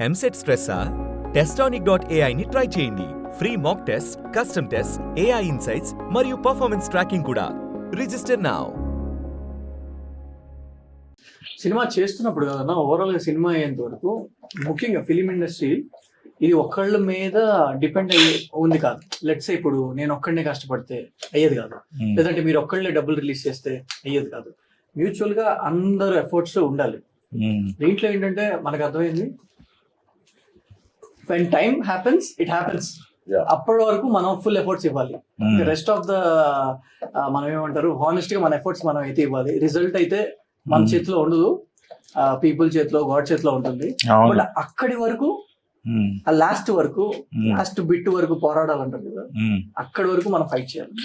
EAMCET స్ట్రెస్సా? Testonic.ai ని try చేయండి. Free mock test, custom test, AI insights మరియు పర్ఫార్మెన్స్ ట్రాకింగ్ కూడా. Register now. సినిమా చేస్తున్నప్పుడు కదన్నా, ఓవరాల్ గా సినిమా అయ్యేంత వరకు ముఖ్యంగా ఫిలిం ఇండస్ట్రీ ఇది ఒక్కళ్ళ మీద డిపెండ్ అయ్యి ఉంది కాదు. లెట్స్ ఇప్పుడు నేను ఒక్కడనే కష్టపడితే అయ్యేది కాదు, లేదంటే మీరు ఒక్కళ్ళే డబ్బులు రిలీజ్ చేస్తే అయ్యేది కాదు. మ్యూచువల్ గా అందరు ఎఫర్ట్స్ ఉండాలి. దీంట్లో ఏంటంటే మనకు అర్థమైంది, when time happens it happens. అప్పటి వరకు మనం ఫుల్ ఎఫర్ట్స్ ఇవ్వాలి. రెస్ట్ ఆఫ్ ద మనం ఏమంటారు, హానెస్ట్ గా మన ఎఫర్ట్స్ మనం అయితే ఇవ్వాలి. రిజల్ట్ అయితే మన చేతిలో ఉండదు, పీపుల్ చేతిలో, గాడ్ చేతిలో ఉంటుంది. బట్ అక్కడి వరకు, ఆ లాస్ట్ వరకు, లాస్ట్ బిట్ వరకు పోరాడాలంటారు కదా, అక్కడి వరకు మనం ఫైట్ చేయాలి.